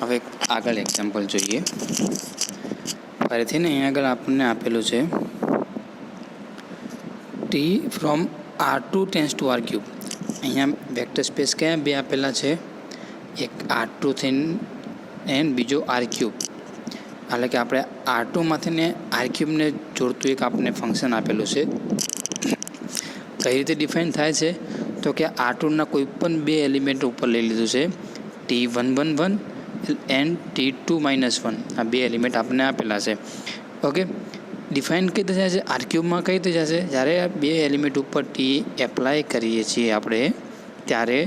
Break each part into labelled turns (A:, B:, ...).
A: હવે આગળ એક્ઝામ્પલ જોઈએ. ફરીથી ને અહીંયા આગળ આપણને આપેલું છે T from R2 tense two R3. અહીંયા વેક્ટર સ્પેસ કયા બે આપેલા છે, એક R2 થઈને એન્ડ બીજો R3. એટલે કે આપણે R2માંથી ને R3 ને જોડતું એક આપણને ફંક્શન આપેલું છે. કઈ રીતે ડિફાઇન થાય છે તો કે R2ના કોઈ પણ બે એલિમેન્ટ ઉપર લઈ લીધું છે, T111 એન્ડ T2-1. આ બે એલિમેન્ટ આપણને આપેલા છે. ઓકે, ડિફાઇન કઈ રીતે થશે R3માં? કઈ રીતે થશે? જ્યારે બે એલિમેન્ટ ઉપર ટી એપ્લાય કરીએ છીએ આપણે, ત્યારે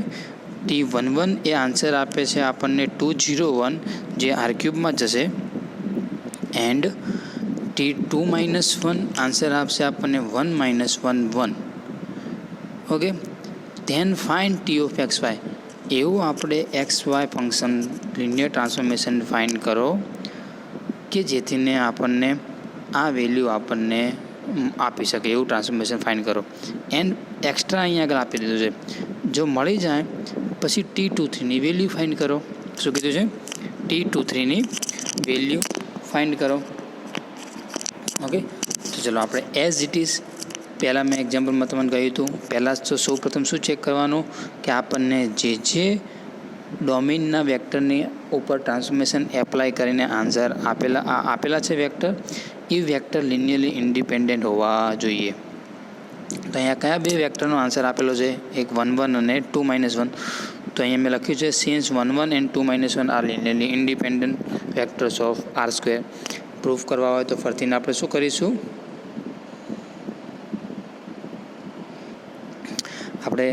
A: T11 એ આન્સર આપે છે આપણને 201, જે R3માં જશે, એન્ડ T2-1 આન્સર આપશે આપણને 1-1-1. Okay, then find T of x y. એવું આપણે x y function linear transformation find કરો કે જેથીને આપણને આ વેલ્યુ આપણને આપી શકે એવું ટ્રાન્સફોર્મેશન ફાઇન્ડ કરો. એન્ડ એક્સ્ટ્રા અહીંયા આગળ આપી દીધું છે. જો મળી જાય પછી T23ની વેલ્યુ ફાઇન્ડ કરો. શું કીધું છે? T23ની વેલ્યુ ફાઇન્ડ કરો. ઓકે, તો ચલો આપણે એઝ ઇટ ઇઝ પહેલાં મેં એક્ઝામ્પલમાં તમને કહ્યું હતું, પહેલાં તો સૌ પ્રથમ શું ચેક કરવાનું કે આપણને જે ડોમેનના વેક્ટરની ઉપર ટ્રાન્સફોર્મેશન એપ્લાય કરીને આન્સર આપેલા છે વેક્ટર, એ વેક્ટર લિનિયરલી ઇન્ડિપેન્ડન્ટ હોવા જોઈએ. તો અહીંયા કયા બે વેક્ટરનો આન્સર આપેલો છે? એક 1-1 અને 2-1. તો અહીંયા મેં લખ્યું છે since 1-1 and 2-1 are linearly independent vectors of R². Proof કરવા હોય તો ફરીથી આપણે શું કરીશું, આપણે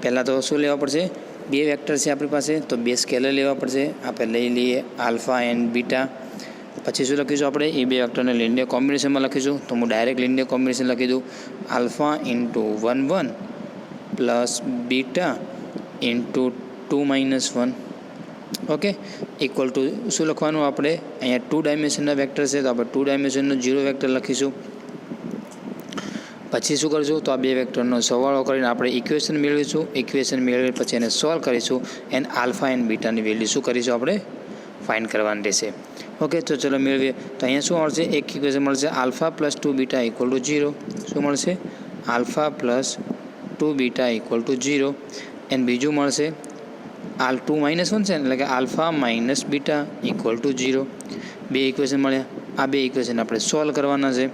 A: પહેલાં તો શું લેવા પડશે? બે વેક્ટર છે આપણી પાસે, તો બે સ્કેલર લેવા પડશે. આપણે લઈ લઈએ આલ્ફા એન્ડ બીટા. પછી શું લખીશું આપણે? એ બે વેક્ટરને લિનિયર કોમ્બિનેશનમાં લખીશું. તો હું ડાયરેક્ટ લિનિયર કોમ્બિનેશન લખી દઉં, alpha into 1-1 plus beta into 2-1. Okay, equal to શું લખવાનું આપણે? અહીંયા 2 ડાયમેન્શનના વેક્ટર છે, તો આપણે 2 ડાયમેન્શનનો 0 વેક્ટર લખીશું. પછી શું કરીશું? તો આ બે વેક્ટરનો સરવાળો કરીને આપણે ઇક્વેશન મેળવીશું. ઇક્વેશન મેળવી પછી એને સોલ્વ કરીશું. એન્ડ આલ્ફા એન્ડ બીટાની વેલ્યુ શું કરીશું? આપણે ફાઇન્ડ કરવાની રહેશે. ઓકે, તો ચલો મેળવીએ. તો અહીંયા શું મળશે? એક ઇક્વેશન મળશે alpha plus 2 beta equal two 0. શું મળશે? Alpha plus 2 beta equal two 0. And બીજું મળશે 2-1 છે, એટલે કે alpha minus beta equal two 0. બે ઇક્વેશન મળ્યા. આ બે ઇક્વેશન આપણે સોલ્વ કરવાના છે.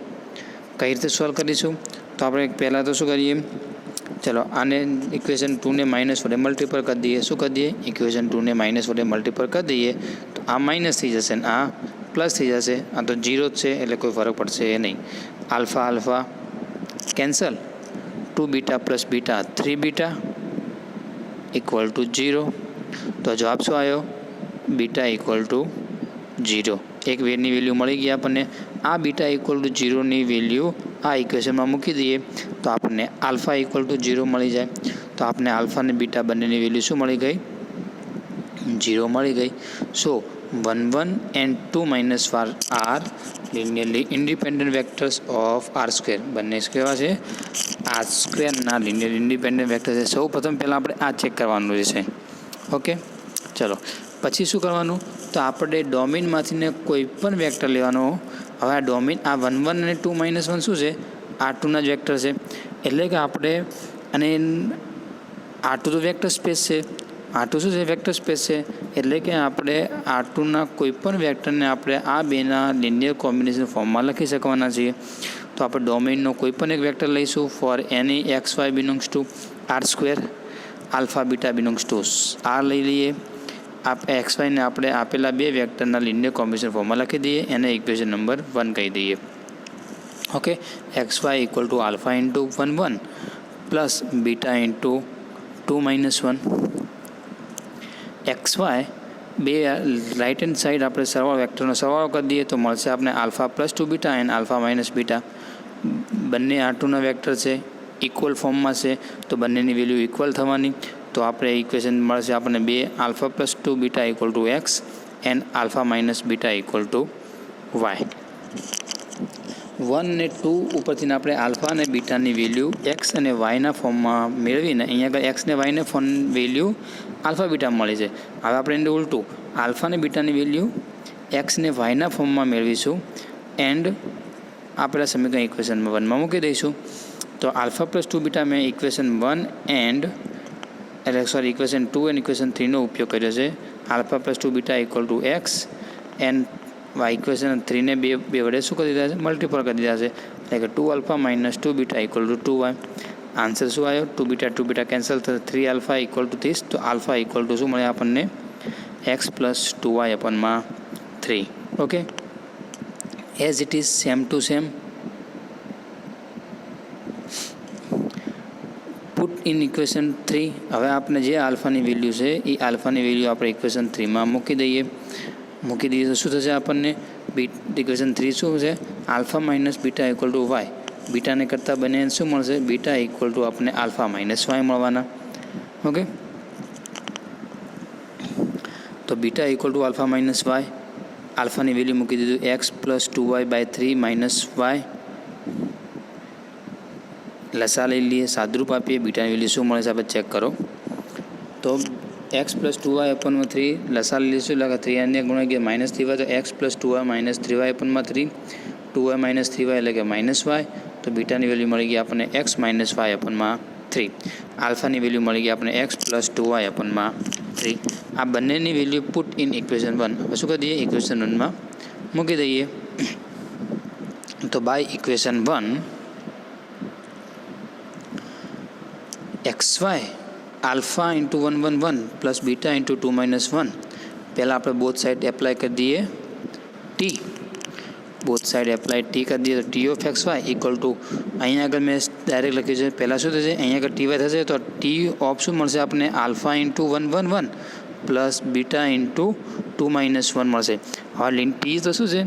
A: કઈ રીતે સોલ્વ કરીશું? તો આપણે પહેલાં તો શું કરીએ, ચલો આને ઇક્વેશન 2ને માઇનસ વડે મલ્ટીપલ કરી દઈએ. શું કરી દઈએ? ઇક્વેશન 2ને માઇનસ વડે મલ્ટીપલ કરી દઈએ તો આ માઇનસ થઈ જશે ને આ પ્લસ થઈ જશે. આ તો 0 જ છે એટલે કોઈ ફરક પડશે નહીં. Alpha alpha cancel, 2 beta plus beta 3 beta equal two 0. તો જવાબ શું આવ્યો? Beta equal two 0. એક વેરની વેલ્યુ મળી ગઈ આપણને. આ બીટા ઇક્વલ ટુ 0ની વેલ્યુ આ ઇક્વેશનમાં મૂકી દઈએ તો આપણને આલ્ફા ઇક્વલ ટુ 0 મળી જાય. તો આપણને આલ્ફા અને બીટા બંનેની વેલ્યુ શું મળી ગઈ? 0 મળી ગઈ. So 1-1 and 2-1 are linearly independent vectors of R². બંને કેવા છે? R²ના લિનિયર ઇન્ડિપેન્ડન્ટ વેક્ટર છે. સૌ પ્રથમ પહેલાં આપણે આ ચેક કરવાનું રહેશે. ઓકે, ચલો પછી શું કરવાનું? તો આપણે ડોમેનમાંથીને કોઈ પણ વેક્ટર લેવાનો. હવે આ ડોમેન આ 1-1 અને 2-1 શું છે? R2ના જ વેક્ટર છે. એટલે કે આપણે અને R2 તો વેક્ટર સ્પેસ છે. R2 શું છે? વેક્ટર સ્પેસ છે. એટલે કે આપણે R2ના કોઈ પણ વેક્ટરને આપણે આ બેના લિનિયર કોમ્બિનેશન ફોર્મમાં લખી શકવાના છીએ. તો આપણે ડોમેનનો કોઈ પણ એક વેક્ટર લઈશું for any x y belongs to R², alpha beta belongs to R લઈ લઈએ. એક્સ વાયને આપણે આપેલા બે વેક્ટરના લિનિયર કોમ્બિનેશન ફોર્મમાં લખી દઈએ. એને ઇક્વેશન નંબર 1 કહી દઈએ. Okay, x y equal to alpha into 1-1 plus beta into 2-1. X y બે રાઇટ હેન્ડ સાઈડ આપણે સરવાળો વેક્ટરનો સરવાળો કરી દઈએ તો મળશે આપણે alpha plus 2 beta and alpha minus beta. બંને R2ના વેક્ટર છે, ઇક્વલ ફોર્મમાં છે, તો બંનેની વેલ્યુ ઇક્વલ થવાની. તો આપણે ઇક્વેશન મળશે આપણને 2 alpha plus 2 beta equal to x and alpha minus beta equal to y. 1 અને 2 ઉપરથી આપણે આલ્ફા અને બીટાની વેલ્યુ એક્સ અને વાયના ફોર્મમાં મેળવીને અહીંયા આગળ એક્સ અને વાયના ફોર્મ વેલ્યુ આલ્ફા બીટા મળી છે. હવે આપણે એને ઉલટું આલ્ફા અને બીટાની વેલ્યુ એક્સ ને વાયના ફોર્મમાં મેળવીશું એન્ડ આપણે સમીકરણ ઇક્વેશન 1માં મૂકી દઈશું. તો આલ્ફા પ્લસ 2 બીટા મેં equation 1 and equation 2 and equation 3નો ઉપયોગ કર્યો છે. Alpha plus 2 beta equal to x and Y equation 3ને બે વડે શું કરી દીધા છે? મલ્ટીપલ કરી દીધા છે. એટલે કે 2 alpha minus 2 beta equal to 2 y. Answer શું આવ્યો? 2 બીટા કેન્સલ થશે. 3 આલ્ફા ઇક્વલ ટુ 30. તો આલ્ફા ઇક્વલ ટુ શું મળે આપણને? એક્સ પ્લસ 2y અપનમાં 3. Okay, as it is same to same put in equation 3. હવે આપણે જે આલ્ફાની વેલ્યુ છે એ આલ્ફાની વેલ્યુ આપણે ઇક્વેશન 3માં મૂકી દઈએ તો શું થશે? આપણને ઇક્વેશન 3 શું છે? Alpha minus beta equal to y. બીટાને કરતાં બંને શું મળશે? બીટા ઇક્વલ ટુ આપણને આલ્ફા માઇનસ વાય મળવાના. ઓકે, તો beta equal to alpha minus y. આલ્ફાની વેલ્યુ મૂકી દીધું x plus 2y/3 minus Y. લસા લઈ લઈએ, સાદરૂપ આપીએ. બીટાની વેલ્યુ શું મળે છે આપણે ચેક કરો. તો એક્સ પ્લસ 2y/3 લસા લઈ લઈશું એટલે 3 અને ગુણ્યા ગયા માઇનસ 3y. તો x plus 2y minus 3y/3 2y minus 3y એટલે કે માઇનસ વાય. તો બીટાની વેલ્યુ મળી ગઈ આપણને એક્સ માઇનસ y/3. આલ્ફાની વેલ્યુ મળી ગઈ આપણને એક્સ પ્લસ 2y/3. આ બંનેની વેલ્યુ પુટ ઇન ઇક્વેશન 1. હવે શું કરી દઈએ? ઇક્વેશન 1માં મૂકી દઈએ. તો by equation 1 XY alpha into 1 1 1 plus beta into 2 minus 1. પહેલાં આપણે બોથ સાઈડ એપ્લાય કરી દઈએ T. Both side apply T કરી દઈએ તો T of x y equal to અહીંયા આગળ મેં ડાયરેક્ટ લખ્યું છે. પહેલાં શું થશે? અહીંયા આગળ ટી વાય થશે તો ટી ઓફ શું મળશે આપણને? Alpha into 1 1 1 plus beta into 2 minus 1 મળશે. હવે ટી તો શું છે?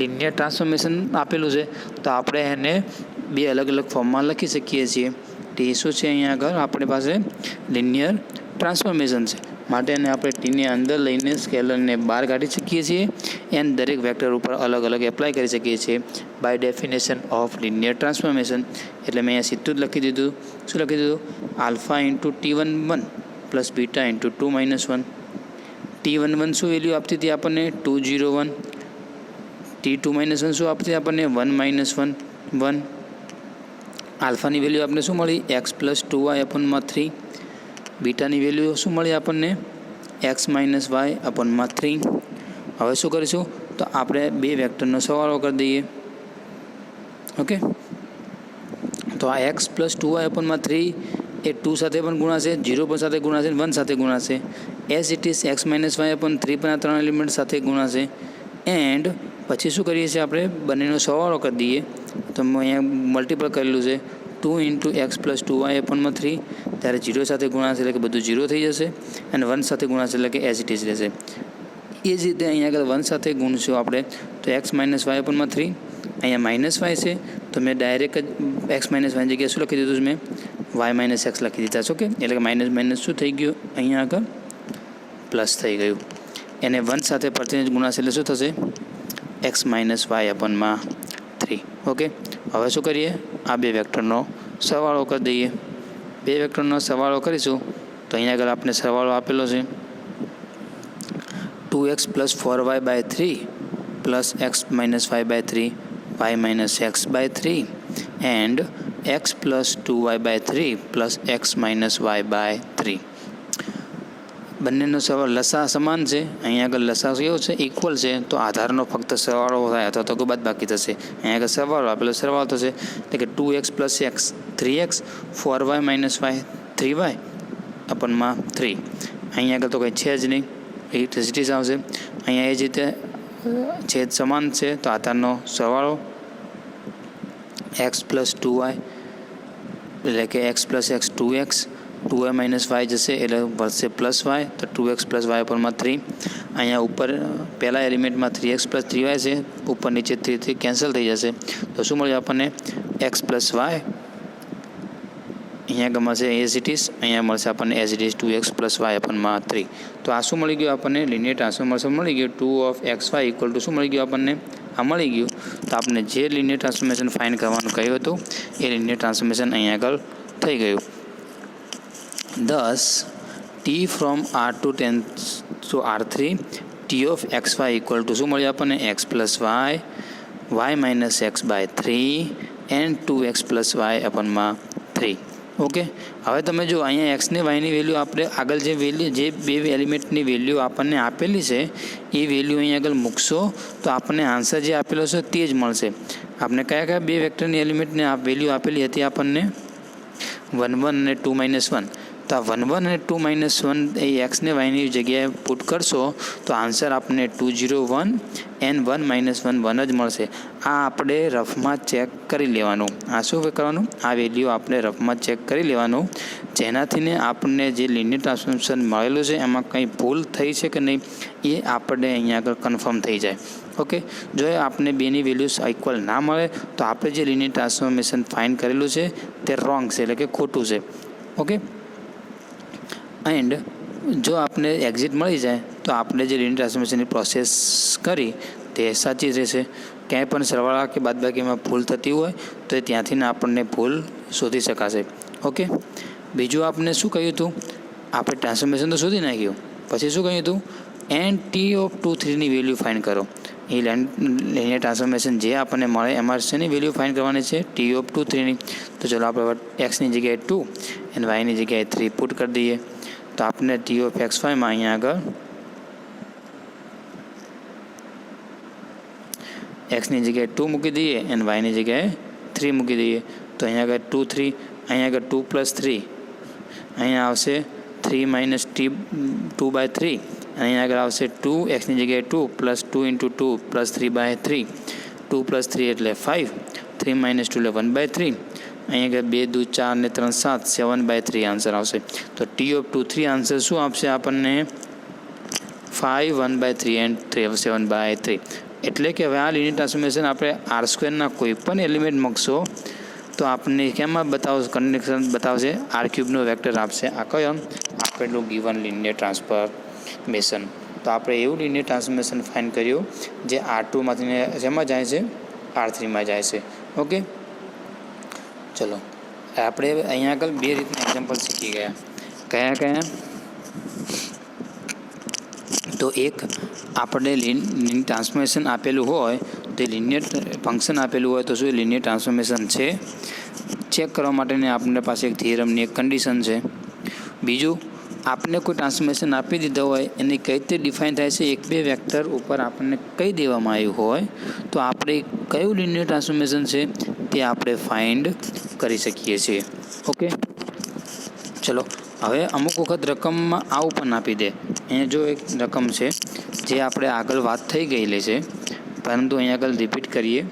A: લિનિયર ટ્રાન્સફોર્મેશન આપેલું છે તો આપણે એને બે અલગ અલગ ફોર્મમાં લખી શકીએ છીએ. ટી શું છે? અહીંયા આગળ આપણી પાસે લિનિયર ટ્રાન્સફોર્મેશન છે માટે એને આપણે ટીને અંદર લઈને સ્કેલરને બહાર કાઢી શકીએ છીએ એન્ડ દરેક વેક્ટર ઉપર અલગ અલગ એપ્લાય કરી શકીએ છીએ by definition of linear transformation. એટલે મેં અહીંયા સીધું જ લખી દીધું. શું લખી દીધું? Alpha into T11 plus beta into 2 minus 1. T11 શું વેલ્યુ આપતી હતી આપણને? 201. T2 માઇનસ 1 શું આપતી હતી આપણને? 1 માઇનસ 1. આલ્ફાની વેલ્યુ આપણને શું મળી? X plus 2y/3. બીટાની વેલ્યુ શું મળી આપણને? X minus y/3. હવે શું કરીશું? તો આપણે બે વેક્ટરનો સરવાળો કરી દઈએ. ઓકે, તો આ એક્સ પ્લસ 2y/3 એ 2 સાથે પણ ગુણાશે, 0 પણ સાથે ગુણાશે, 1 સાથે ગુણાશે. As it is x minus y/3 પણ આ ત્રણ એલિમેન્ટ સાથે ગુણાશે. એન્ડ પછી શું કરીએ છીએ? આપણે બંનેનો સરવાળો કરી દઈએ. તો મેં અહીંયા મલ્ટીપલ કરેલું છે 2 ઇન્ટુ એક્સ પ્લસ 2y/3. ત્યારે 0 સાથે ગુણાશે એટલે કે બધું 0 થઈ જશે અને 1 સાથે ગુણાશે એટલે કે એઝ ઇટ ઇઝ રહેશે. એ જ રીતે અહીંયા આગળ 1 સાથે ગુણશું આપણે તો એક્સ માઇનસ y/3. અહીંયા માઇનસ વાય છે તો મેં ડાયરેક્ટ જ એક્સ માઇનસ વાયની જગ્યાએ શું લખી દીધું? મેં વાય માઇનસ એક્સ લખી દીધા છે. ઓકે, એટલે કે માઇનસ માઇનસ શું થઈ ગયું? અહીંયા આગળ પ્લસ થઈ ગયું. એને 1 સાથે પરસેન્ટેજ ગુણાશે એટલે શું થશે? X minus y/3. ઓકે, હવે શું કરીએ? આ બે વેક્ટરનો સરવાળો કરી દઈએ. બે વેક્ટરનો સરવાળો કરીશું તો અહીંયા આગળ આપણે સરવાળો આપેલો છે 2x plus 4y/3 plus x minus y/3 y minus x/3 and x plus 2y/3 plus x minus y/3. બંનેનો સરવાળો લસા સમાન છે. અહીંયા આગળ લસા કેવો છે? ઇક્વલ છે. તો આધારનો ફક્ત સરવાળો થાય અથવા તો બાદબાકી થશે. અહીંયા આગળ સરવાળો આપેલો સરવાળો થશે એટલે કે 2x plus x 3x 4y minus y 3y/3. અહીંયા આગળ તો કંઈ છે જ નહીં, ઇલેક્ટ્રિસિટી આવશે. અહીંયા એ જ રીતે છેદ સમાન છે તો આધારનો સરવાળો એક્સ પ્લસ 2y એટલે કે x plus x 2x 2y minus y જશે એટલે વધશે પ્લસ વાય તો 2x પ્લસ y/3. અહીંયા ઉપર પહેલા એલિમેન્ટમાં 3x પ્લસ 3y છે, ઉપર નીચે 3 કેન્સલ થઈ જશે તો શું મળ્યું આપણને? X plus y. અહીંયા મળશે એઝ ઇટ ઇઝ, અહીંયા મળશે આપણને as it is 2x plus y/3. તો આ શું મળી ગયું આપણને? લિનિયર ટ્રાન્સફોર્મેશન મળી ગયું 2(x(y) ઇક્વલ ટુ શું મળી ગયું આપણને? આ મળી ગયું. તો આપણે જે લિનિયર ટ્રાન્સફોર્મેશન ફાઇન્ડ કરવાનું કહ્યું હતું એ લિનિયર ટ્રાન્સફોર્મેશન અહીંયા આગળ થઈ ગયું. Thus, T t from R2 tends to R3 t of x y equal to શું મળ્યું આપણને x plus y minus x by 3 and 2x plus y અપનમાં 3. ઓકે, હવે તમે જો અહીંયા એક્સ ને વાયની વેલ્યુ આપણે આગળ જે બે એલિમેન્ટની વેલ્યુ આપણને આપેલી છે એ વેલ્યુ અહીંયા આગળ મૂકશો તો આપણને આન્સર જે આપેલો છે તે જ મળશે. આપણે કયા બે વેક્ટરની એલિમેન્ટને આ વેલ્યુ આપેલી હતી આપણને 1 1 અને 2 -1. તો આ 1 1 અને 2 -1 એ એક્સ ને વાયની જગ્યાએ પુટ કરશો તો આન્સર આપણને 2 0 1 એન્ડ 1 -1 1 જ મળશે. આ આપણે રફમાં ચેક કરી લેવાનું. આ શું કરવાનું? આ વેલ્યુ આપણે રફમાં ચેક કરી લેવાનું, જેનાથીને આપણને જે લિનિયર ટ્રાન્સફોર્મેશન મળેલું છે એમાં કંઈ ભૂલ થઈ છે કે નહીં એ આપણે અહીંયા આગળ કન્ફર્મ થઈ જાય. ઓકે, જો આપણે બેની વેલ્યુઝ ઇક્વલ ના મળે તો આપણે જે લિનિયર ટ્રાન્સફોર્મેશન ફાઇન્ડ કરેલું છે તે રોંગ છે, એટલે કે ખોટું છે. ઓકે, એન્ડ જો આપણે એક્ઝિટ મળી જાય તો આપણે જે લિનિયર ટ્રાન્સફોર્મેશનની પ્રોસેસ કરી તે સાચી રહેશે. ક્યાંય પણ સરવાળા કે બાદબાકીમાં ભૂલ થતી હોય તો ત્યાંથી આપણને ભૂલ શોધી શકાશે. ઓકે, બીજું આપણે શું કહ્યું હતું? આપણે ટ્રાન્સફોર્મેશન તો શોધી નાખ્યું, પછી શું કહ્યું હતું? એન્ડ ટી ઓફ 2 3ની વેલ્યુ ફાઇન્ડ કરો. એ લિનિયર ટ્રાન્સફોર્મેશન જે આપણને મળે એમાં શેની વેલ્યુ ફાઇન્ડ કરવાની છે? T of 2 3ની. તો ચલો આપણે એક્સની જગ્યાએ 2 અને વાયની જગ્યાએ 3 પુટ કરી દઈએ. તો આપણે ટી ઓફ એક્સ વાયમાં અહીંયા આગળ એક્સની જગ્યાએ 2 મૂકી દઈએ અને વાયની જગ્યાએ 3 મૂકી દઈએ. તો અહીંયા આગળ 2 3, અહીંયા આગળ 2 + 3, અહીંયા આવશે 3 - t 2/3, અહીંયા આગળ આવશે 2 એક્સની જગ્યાએ 2 + 2 × 2 + 3/3, 2 + 3 એટલે 5, 3 - 2 એટલે 1/3, અહીંયા આગળ 2 2 4 ને 3 7, 7/3 આન્સર આવશે. તો ટી ઓફ 2 3 આન્સર શું આપશે આપણને? 5 1/3 એન્ડ 7/3. એટલે કે હવે આ લિનિયર ટ્રાન્સફોર્મેશન આપણે R² કોઈ પણ એલિમેન્ટ મૂકશો તો આપણને કેમાં બતાવશે? કન્ડિશન બતાવશે, R³ વેક્ટર આપશે. આ કયો? આપેલું ગિવન લિનિયર ટ્રાન્સફોર્મેશન. તો આપણે એવું લિનિયર ટ્રાન્સફોર્મેશન ફાઇન્ડ કર્યું જે R2માંથી જેમાં જાય છે R3માં જાય છે. ઓકે, ચલો આપણે અહીંયા આગળ બે રીતના એક્ઝામ્પલ શીખી ગયા. કયા? તો એક આપણે લિનિયર ટ્રાન્સફોર્મેશન આપેલું હોય તો લિનિયર ફંક્શન આપેલું હોય તો શું લિનિયર ટ્રાન્સફોર્મેશન છે ચેક કરવા માટેની આપણી પાસે એક થિયરમની એક કન્ડિશન છે. બીજું, આપણે કોઈ ટ્રાન્સફોર્મેશન આપી દીધા હોય એની કઈ રીતે ડિફાઇન થાય છે, એક બે વેક્ટર ઉપર આપણને કહી દેવામાં આવ્યું હોય તો આપણે કયું લિનિયર ટ્રાન્સફોર્મેશન છે તે આપણે ફાઇન્ડ કરી શકીએ છીએ. ઓકે, ચલો હવે અમુક વખત રકમમાં આવું પણ આપી દે. અહીંયા જો એક રકમ છે જે આપણે આગળ વાત થઈ ગયેલી છે, પરંતુ અહીંયા આગળ રિપીટ કરીએ.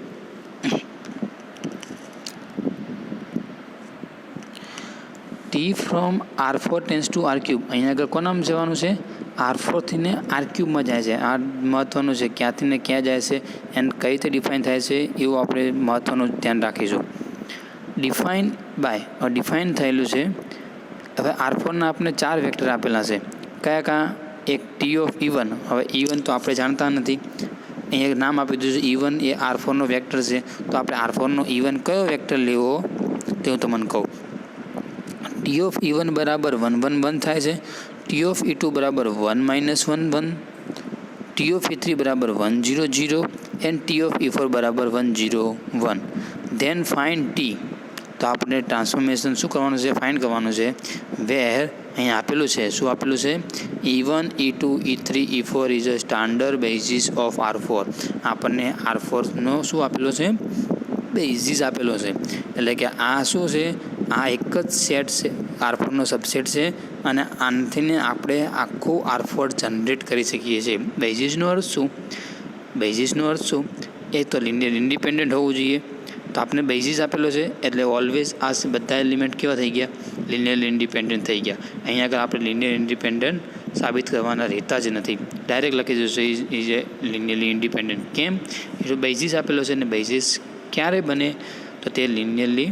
A: T from R4 tends to R3. અહીંયા આગળ કોનામાં જવાનું છે? R4થી ને R³ જાય છે. આ મહત્ત્વનું છે, ક્યાંથી ને ક્યાં જાય છે એન્ડ કઈ રીતે ડિફાઇન થાય છે એવું આપણે મહત્ત્વનું ધ્યાન રાખીશું. ડિફાઇન થયેલું છે. હવે R4ના આપણે 4 વેક્ટર આપેલા છે. કયા? એક ટી ઓફ E1. હવે E1 તો આપણે જાણતા નથી, અહીંયા એક નામ આપી દીધું છે E1 એ R4નો વેક્ટર છે. તો આપણે R4નો E1 કયો વેક્ટર લેવો તે હું તમને કહું. ટી ઓફ E1 બરાબર 1 1 1 થાય છે. ટી ઓફ E2 બરાબર 1 - 1 1, ટી ઓફ E3 બરાબર 1 0 0 એન્ડ ટી ઓફ E4 બરાબર 1 0 1. Then find T. તો આપણે ટ્રાન્સફોર્મેશન શું કરવાનું છે? ફાઇન્ડ કરવાનું છે. વેર અહીંયા આપેલું છે, શું આપેલું છે? E1 E2 E3 E4 is a standard basis of R4. આપણને R4નો શું આપેલો છે? બેઝિસ આપેલો છે. એટલે કે આ શું છે? આ એક જ સેટ છે, R4નો સબસેટ છે અને આનાથી આપણે આખું R4 જનરેટ કરી શકીએ છીએ. બેઝિસનો અર્થ શું? એ તો લિનિયર ઇન્ડિપેન્ડન્ટ હોવું જોઈએ. તો આપણે બેઝિસ આપેલો છે એટલે ઓલવેઝ આ બધા એલિમેન્ટ કેવા થઈ ગયા? લિનિયરલી ઇન્ડિપેન્ડન્ટ થઈ ગયા. અહીંયા આગળ આપણે લિનિયર ઇન્ડિપેન્ડન્ટ સાબિત કરવાના રહેતા જ નથી, ડાયરેક્ટ લખી દઈશું ઇઝ એ લિનિયરલી ઇન્ડિપેન્ડન્ટ. કેમ? એ બેઝિસ આપેલો છે અને બેઝિસ ક્યારે બને? તો તે લિનિયરલી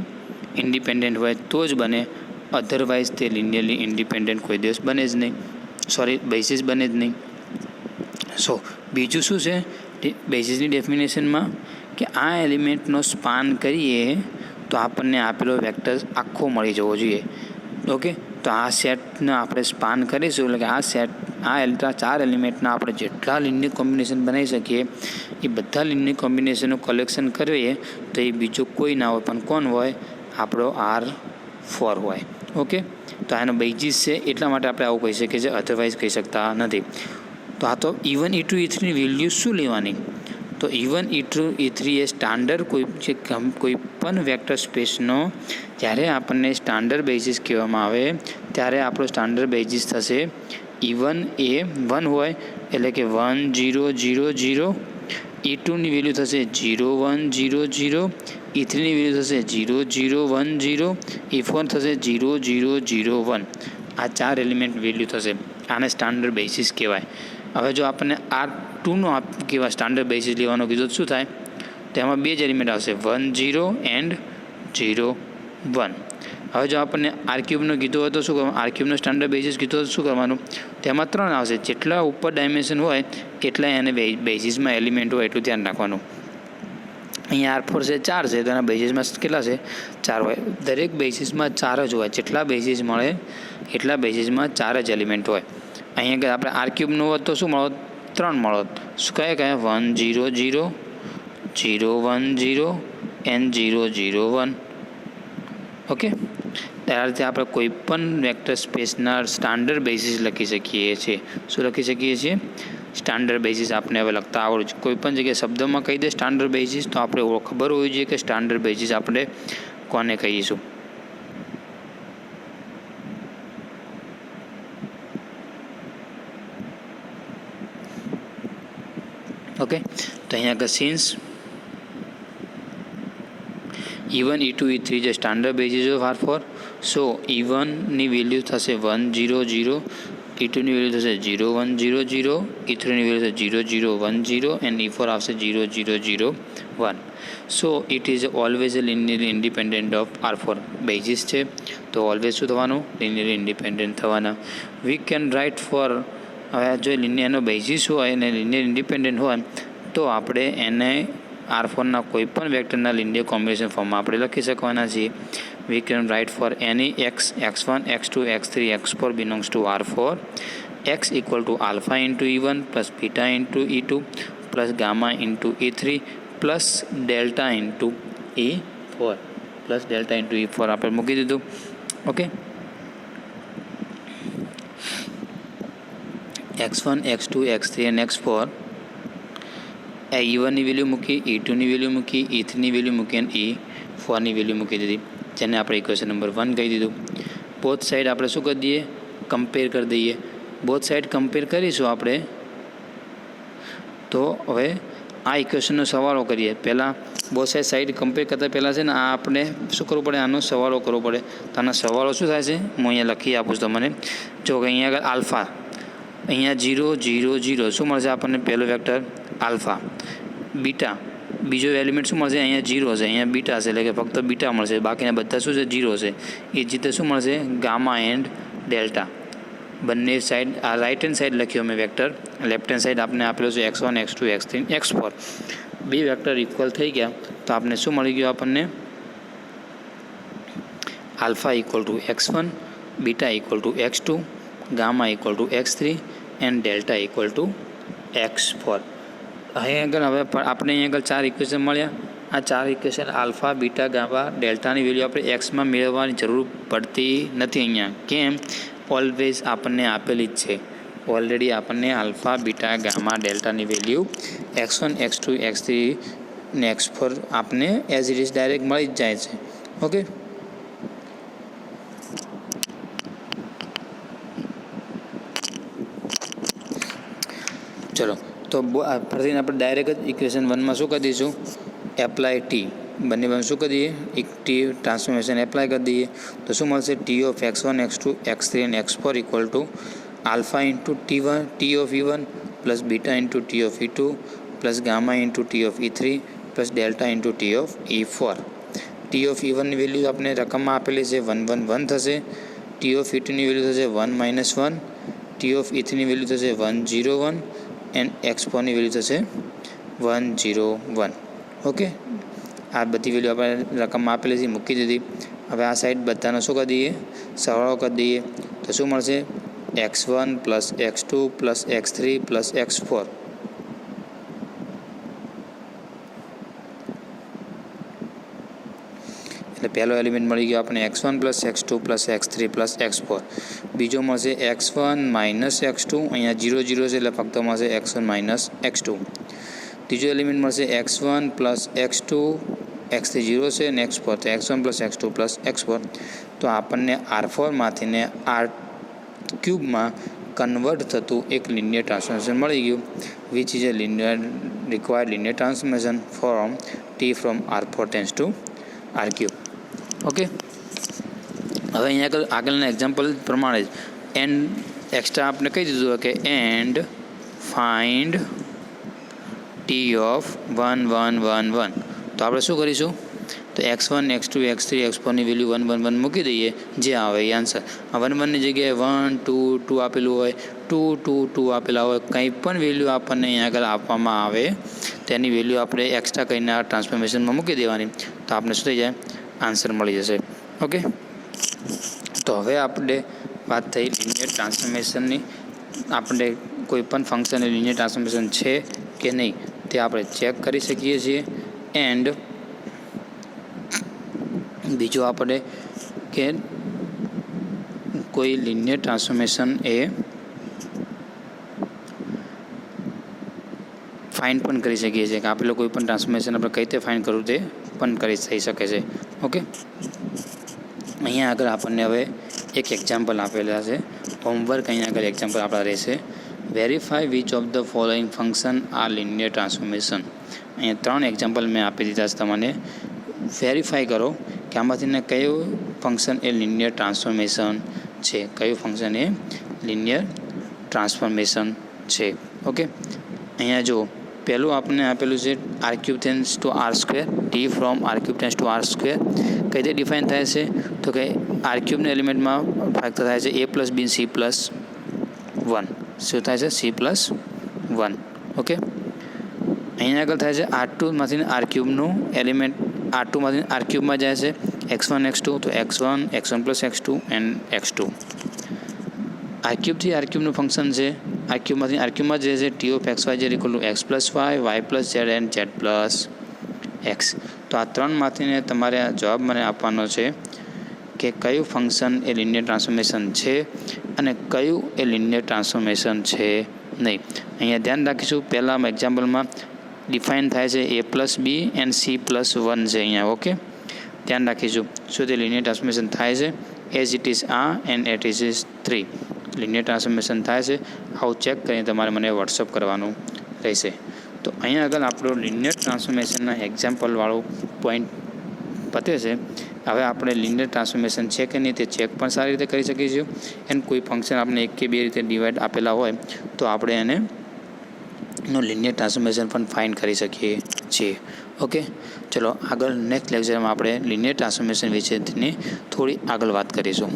A: ઇન્ડિપેન્ડન્ટ હોય તો જ બને, અધરવાઇઝ તે લિનિયરલી ઇન્ડિપેન્ડન્ટ કોઈ દિવસ બને જ નહીં. બેઝિસ બને જ નહીં. બીજું શું છે બેઝિસની ડેફિનેશનમાં? કે આ એલિમેન્ટનો સ્પાન કરીએ તો આપણને આપેલો વેક્ટર આખો મળી જવો જોઈએ. ઓકે, તો આ સેટને આપણે સ્પાન કરીશું, એટલે કે આ સેટ આ 4 એલિમેન્ટના આપણે જેટલા લિનિયર કોમ્બિનેશન બનાવી શકીએ એ બધા લિનિયર કોમ્બિનેશનનું કલેક્શન કરીએ તો એ બીજું કોઈ ના હોય પણ કોણ હોય, આપણો R4 હોય. ઓકે, તો આનો બેઝિસ છે એટલા માટે આપણે આવું કહી શકીએ છીએ, અધરવાઇઝ કહી શકતા નથી. તો આ તો E1 E2 E3ની વેલ્યુ શું લેવાની? તો E1 E2 E3 એ સ્ટાન્ડર્ડ કોઈ પણ વેક્ટર સ્પેસનો જ્યારે આપણને સ્ટાન્ડર્ડ બેઝિસ કહેવામાં આવે ત્યારે આપણો સ્ટાન્ડર્ડ બેઝિસ થશે E1 એ 1 હોય એટલે કે 1 0 0 0, E2ની વેલ્યુ થશે 0 1 0 0, E3ની વેલ્યુ થશે 0 0 1 0, E4 થશે 0 0 0 1. આ 4 એલિમેન્ટ વેલ્યુ થશે. આને સ્ટાન્ડર્ડ બેઝિસ કહેવાય. હવે જો આપણને R2નો કેવા સ્ટાન્ડર્ડ બેઝિસ લેવાનો કીધું શું થાય? તો એમાં 2 જ એલિમેન્ટ આવશે, 1 0 એન્ડ 0 1. હવે જો આપણને R3નો કીધું હોય તો શું કરવાનું? R3નો સ્ટાન્ડર્ડ બેઝિસ કીધું હોય તો શું કરવાનું? તેમાં 3 આવશે. જેટલા ઉપર ડાયમેન્શન હોય એટલા એને બેઝિસમાં એલિમેન્ટ હોય એટલું ધ્યાન રાખવાનું. અહીંયા R4 છે 4 છે તો એના બેઝિસમાં કેટલા છે? 4 હોય. દરેક બેઝિસમાં 4 જ હોય. જેટલા બેઝિસ મળે એટલા બેઝિસમાં 4 જ એલિમેન્ટ હોય. અહીંયા આપણે R3નો હોત તો શું મળત? 3 મળત. શું કયા 1 0 0, 0 1 0 એન્ડ 0 0 1. ઓકે, આ રીતે આપણે કોઈ પણ વેક્ટર સ્પેસના સ્ટાન્ડર્ડ બેઝિસ લખી શકીએ છીએ. શું લખી શકીએ છીએ? Standard basis. આપણે હવે લખતા આવડું છે. કોઈ પણ જગ્યાએ શબ્દમાં કહી દે સ્ટાન્ડર્ડ બેઝિસ તો આપણે ખબર હોવી જોઈએ કે સ્ટાન્ડર્ડ બેઝિસ આપણે કોને કહીશું. ઓકે, તો અહીંયા આગળ સિન્સ E1 E2 E3 જે standard basis of R4, so E1ની વેલ્યુ થશે 1 0 0, E2ની વેલ્યુ થશે 0 1 0 0, E3ની વેલ્યુ થશે 0 0 1 0 એન્ડ E4 આવશે 0 0 0 1. So it is always A linearly independent of R4. Basis છે તો ઓલવેઝ શું થવાનું? લિનિયરલી ઇન્ડિપેન્ડન્ટ થવાના. વી કેન રાઇટ ફોર, હવે જો લિનિયરનો બેઝિસ હોય અને લિનિયર ઇન્ડિપેન્ડન્ટ હોય તો આપણે એને R4ના કોઈ પણ વેક્ટરના લિનિયર કોમ્બિનેશન ફોર્મમાં આપણે લખી શકવાના છીએ. We can write for any x1 x2 x3 x4 belongs to R4, x equal to alpha into E1 plus beta into E2 plus gamma into E3 plus delta into E4 plus delta into E4 આપણે મૂકી દીધું. Okay, x1 x2 x3 અને x4 E1ની value મૂકી, E2ની value મૂકી, E3ની value મૂકી અને E4ની value મૂકી દીધી, જેને આપણે ઇક્વેશન નંબર 1 કહી દીધું. બોથ સાઈડ આપણે શું કરી દઈએ? કમ્પેર કરી દઈએ. બોથ સાઈડ કમ્પેર કરીશું આપણે તો હવે આ ઇક્વેશનનો સરવાળો કરીએ. પહેલાં બોથ સાઈડ કમ્પેર કરતાં પહેલાં છે ને આ આપણે શું કરવું પડે? આનો સરવાળો કરવો પડે. તો આનો સરવાળો શું થાય છે? હું અહીંયા લખી આપું છું તમને. જો કે અહીંયા આગળ આલ્ફા, અહીંયા 0 0 0 શું મળશે આપણને? પહેલો વેક્ટર આલ્ફા. બીટા બીજો એલિમેન્ટ શું મળશે? અહીંયા 0 છે, અહીંયા બીટા છે એટલે કે ફક્ત બીટા મળશે, બાકીના બધા શું છે? 0 છે. એ જ રીતે શું મળશે? Gamma and delta. બંને સાઈડ આ રાઇટ હેન્ડ સાઈડ લખ્યો મેં વેક્ટર, લેફ્ટ હેન્ડ સાઈડ આપણે આપેલો છે x1 x2 x3 x4. બે વેક્ટર ઇક્વલ થઈ ગયા તો આપણે શું મળી ગયું? આપણને alpha equal to x1, beta equal two x2, gamma equal to x3 and delta equal to x4. અહીં આગળ હવે આપણે અહીં આગળ 4 ઇક્વેશન મળ્યા. આ 4 ઇક્વેશન આલ્ફા બીટા ગામા ડેલ્ટાની વેલ્યુ આપણે એક્સમાં મેળવવાની જરૂર પડતી નથી. અહીંયા કેમ? ઓલવેઝ આપણને આપેલી જ છે. ઓલરેડી આપણને આલ્ફા બીટા ગામા ડેલ્ટાની વેલ્યુ x1 x2 x3 ને x4 આપને એઝ ઇટ ઇઝ ડાયરેક્ટ મળી જ જાય છે. ઓકે, ચલો તો ફરીને આપણે ડાયરેક્ટ જ ઇક્વેશન 1માં શું કરી દઈશું? Apply T. બંને બાજુ શું કરી દઈએ? એક ટી ટ્રાન્સફોર્મેશન એપ્લાય કરી દઈએ તો શું મળશે? T of x1 x2 x3 અને x4 equal to alpha into t of E1 plus beta into t of E2 plus gamma into t of E3 plus delta into t of E4. T of E1ની value આપણે રકમમાં આપેલી છે 1 1 1 થશે. T of E2ની value થશે 1 -1. T of E3ની value થશે 1 0 1 and x4ની value થશે 1 0 1. Okay, આ બધી વેલ્યુ આપણે રકમમાં આપેલી છે મૂકી દીધી. હવે આ સાઈડ બધાનો શું કરી દઈએ, સરવાળો કરી દઈએ તો શું મળશે, x1 plus x2 plus x3 plus x4. એટલે પહેલો એલિમેન્ટ મળી ગયો આપણે x1 plus x2 plus x3 plus x4. બીજો મળશે x1 માઇનસ x2, અહીંયા 0 0 છે એટલે ફક્ત મળશે x1 માઇનસ x2. ત્રીજો એલિમેન્ટ મળશે x1 પ્લસ x2, x3 0 છે અને x4 તો x1 plus x2 plus x4. તો આપણને R4માંથીને R³ કન્વર્ટ થતું એક લિનિયર ટ્રાન્સફોર્મેશન મળી ગયું, which is A required linear transformation from T from R4 tense two R³. Okay, હવે અહીંયા આગળના એક્ઝામ્પલ પ્રમાણે જ એક્સ્ટ્રા આપણે કહી દીધું કે એન્ડ ફાઇન્ડ T ઓફ 1 1 1 1. તો આપણે શું કરીશું, તો x1 x2 x3 x4ની વેલ્યુ 1 1 1 મૂકી દઈએ, જે આવે એ આન્સર. 1 1ની જગ્યાએ 1 2 2 આપેલું હોય, 2 2 2 આપેલા હોય, કંઈ પણ વેલ્યુ આપણને અહીંયા આગળ આપવામાં આવે તેની વેલ્યુ આપણે એક્સ્ટ્રા કરીને આ ટ્રાન્સફોર્મેશનમાં મૂકી દેવાની, તો આપણે શું થઈ જાય, આન્સર મળી જશે. ઓકે, તો હવે આપણે વાત થઈ લિનિયર ટ્રાન્સફોર્મેશનની. આપણે કોઈ પણ ફંક્શનની લિનિયર ટ્રાન્સફોર્મેશન છે કે નહીં તે આપણે ચેક કરી શકીએ છીએ. એન્ડ બીજું આપણે કે કોઈ લિનિયર ટ્રાન્સફોર્મેશન એ ફાઇન્ડ પણ કરી શકીએ છીએ કે આપેલું કોઈ પણ ટ્રાન્સફોર્મેશન આપણે કઈ રીતે ફાઇન્ડ કરવું તે પણ થઈ શકે છે. ઓકે, અહીંયા આગળ આપણને હવે એક એક્ઝામ્પલ આપેલા છે, હોમવર્ક અહીંયા આગળ એક્ઝામ્પલ આપણા રહેશે. Verify which of the following function are linear transformation. અહીંયા 3 એક્ઝામ્પલ મેં આપી દીધા છે, તમને વેરીફાઈ કરો કે આમાંથીને કયું ફંક્શન એ લિનિયર ટ્રાન્સફોર્મેશન છે, કયું ફંક્શન એ લિનિયર ટ્રાન્સફોર્મેશન છે. ઓકે, અહીંયા જો પહેલું આપણને આપેલું છે R³ tense two R², T from R³ tense two R². કઈ રીતે ડિફાઇન થાય છે, તો કે R³ એલિમેન્ટમાં ફેક્ટર થાય છે a plus b c plus 1. શું થાય છે, c પ્લસ 1. ઓકે, અહીંયા આગળ થાય છે R2માંથી R³ એલિમેન્ટ R2માંથી R³ જાય છે x1 x2, તો x1 x1 plus x2 and x2. R³ R³ function છે, R³ R³ જ રહેશે T of x y z equal to x plus y plus z and z plus x. તો આ 3માંથી તમારે જવાબ મને આપવાનો છે કે કયું ફંક્શન એ લિનિયર ટ્રાન્સફોર્મેશન છે અને કયું એ લિનિયર ટ્રાન્સફોર્મેશન છે નહીં. અહીંયા ધ્યાન રાખીશું, પહેલાં એક્ઝામ્પલમાં ડિફાઇન થાય છે a plus b and c plus 1 છે અહીંયા. ઓકે, ધ્યાન રાખીશું શું તે લિનિયર ટ્રાન્સફોર્મેશન થાય છે, એઝ ઇટ ઇઝ આ and it is 3 linear transformation થાય છે. આવું ચેક કરીને તમારે મને વોટ્સઅપ કરવાનું રહેશે. તો અહીંયા આગળ આપણો લિનિયર ટ્રાન્સફોર્મેશનના એક્ઝામ્પલવાળું પોઈન્ટ પતે છે. હવે આપણે લિનિયર ટ્રાન્સફોર્મેશન છે કે નહીં તે ચેક પણ સારી રીતે કરી શકીએ છીએ. એન્ડ કોઈ ફંક્શન આપણે 1 કે 2 રીતે ડિવાઈડ આપેલા હોય તો આપણે એને લિનિયર ટ્રાન્સફોર્મેશન પણ ફાઇન્ડ કરી શકીએ છીએ. ઓકે, ચલો આગળ નેક્સ્ટ લેક્ચરમાં આપણે લિનિયર ટ્રાન્સફોર્મેશન વિશેની થોડી આગળ વાત કરીશું.